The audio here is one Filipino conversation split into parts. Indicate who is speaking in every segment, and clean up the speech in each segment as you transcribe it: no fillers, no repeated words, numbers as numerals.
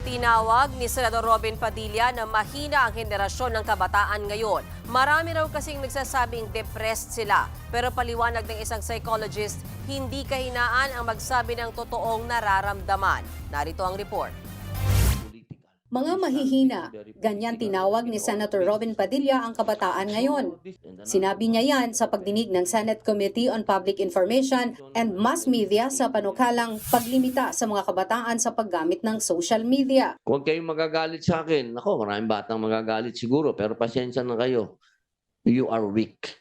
Speaker 1: Tinawag ni Senador Robin Padilla na mahina ang henerasyon ng kabataan ngayon. Marami raw kasing nagsasabing depressed sila. Pero paliwanag ng isang psychologist, hindi kahinaan ang magsabi ng totoong nararamdaman. Narito ang report.
Speaker 2: Mga mahihina, ganyan tinawag ni Senator Robin Padilla ang kabataan ngayon. Sinabi niya yan sa pagdinig ng Senate Committee on Public Information and Mass Media sa panukalang paglimita sa mga kabataan sa paggamit ng social media.
Speaker 3: Huwag kayong magagalit sa akin. Ako, maraming batang magagalit siguro, pero pasensya na kayo. You are weak.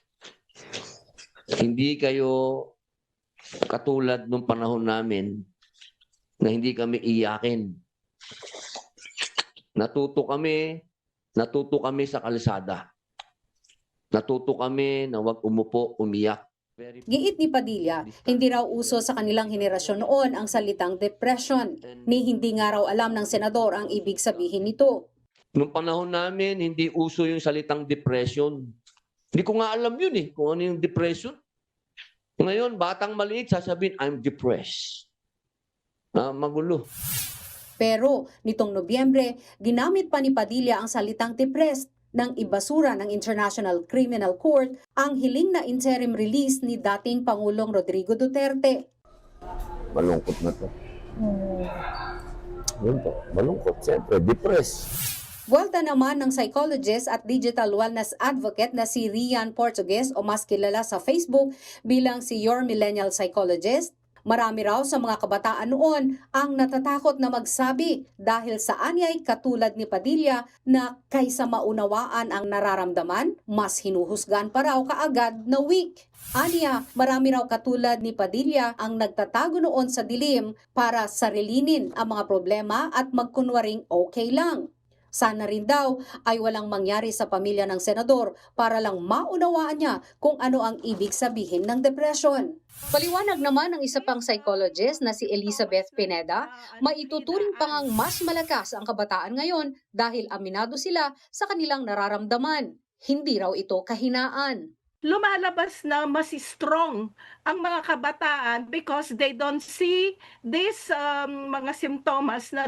Speaker 3: Hindi kayo katulad nung panahon namin na hindi kami iyakin. Natuto kami sa kalsada. Natuto kami na huwag umupo, umiyak.
Speaker 2: Giit ni Padilla, hindi raw uso sa kanilang henerasyon noon ang salitang depression, ni hindi nga raw alam ng senador ang ibig sabihin nito.
Speaker 3: Nung panahon namin, hindi uso yung salitang depression. Hindi ko nga alam yun kung ano yung depression. Ngayon, batang maliit, sasabihin, I'm depressed. Magulo.
Speaker 2: Pero nitong Nobyembre, ginamit pa ni Padilla ang salitang depressed nang ibasura ng International Criminal Court ang hiling na interim release ni dating Pangulong Rodrigo Duterte.
Speaker 4: Malungkot na to. Yun po, malungkot. Siyempre, depressed.
Speaker 2: Buwalta naman ng psychologist at digital wellness advocate na si Rian Portugues o mas kilala sa Facebook bilang si Your Millennial Psychologist. Marami raw sa mga kabataan noon ang natatakot na magsabi dahil sa anyay katulad ni Padilla na kaysa maunawaan ang nararamdaman, mas hinuhusgan pa raw kaagad na weak. Anya, marami raw katulad ni Padilla ang nagtatago noon sa dilim para sarilinin ang mga problema at magkunwaring okay lang. Sana rin daw ay walang mangyari sa pamilya ng senador para lang maunawaan niya kung ano ang ibig sabihin ng depression. Paliwanag naman ng isa pang psychologist na si Elizabeth Pineda, maituturing pa ngang mas malakas ang kabataan ngayon dahil aminado sila sa kanilang nararamdaman. Hindi raw ito kahinaan.
Speaker 5: Lumalabas na mas strong ang mga kabataan because they don't see these mga simptomas na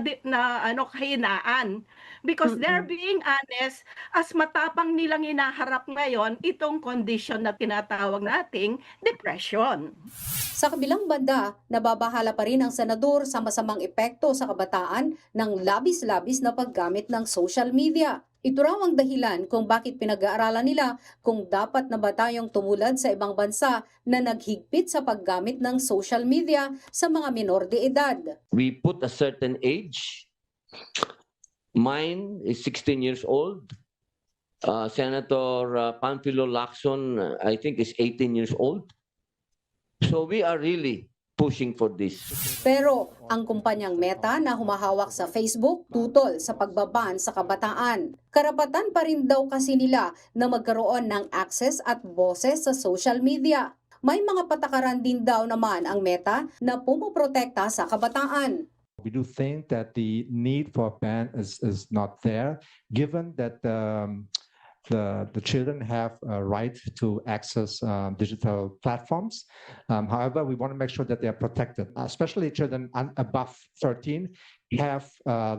Speaker 5: kahinaan, because they're being honest, as matapang nilang hinaharap ngayon itong condition na tinatawag nating depression.
Speaker 2: Sa kabilang banda, nababahala pa rin ang senador sa masamang epekto sa kabataan ng labis-labis na paggamit ng social media. Ito raw ang dahilan kung bakit pinag-aaralan nila kung dapat na ba tayong tumulad sa ibang bansa na naghigpit sa paggamit ng social media sa mga menor de edad.
Speaker 3: We put a certain age. Mine is 16 years old. Senator Panfilo Lacson, I think, is 18 years old. So we are really pushing for this.
Speaker 2: Pero ang kumpanyang Meta na humahawak sa Facebook tutol sa pagbaban sa kabataan. Karapatan pa rin daw kasi nila na magkaroon ng access at boses sa social media. May mga patakaran din daw naman ang Meta na pumoprotekta sa kabataan.
Speaker 6: We do think that the need for a ban is not there, given that the children have a right to access digital platforms. However, we want to make sure that they are protected, especially children above 13 have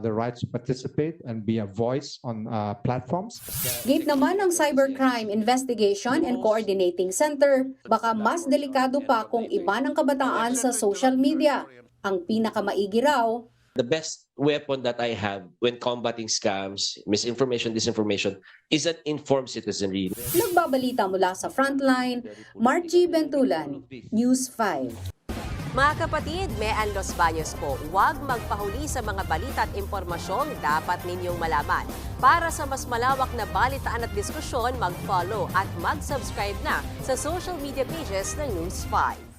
Speaker 6: the right to participate and be a voice on platforms.
Speaker 2: Gate naman ng Cybercrime Investigation and Coordinating Center, baka mas delikado pa kung iba ng kabataan sa social media. Ang pinakamaigi raw,
Speaker 7: the best weapon that I have when combating scams, misinformation, disinformation is an informed citizenry.
Speaker 2: Nagbabalita mula sa Frontline, Margie Bentulan, News 5.
Speaker 1: Mga kapatid, Mean Los Baños po, huwag magpahuli sa mga balita at impormasyong dapat ninyong malaman. Para sa mas malawak na balitaan at diskusyon, mag-follow at mag-subscribe na sa social media pages ng News 5.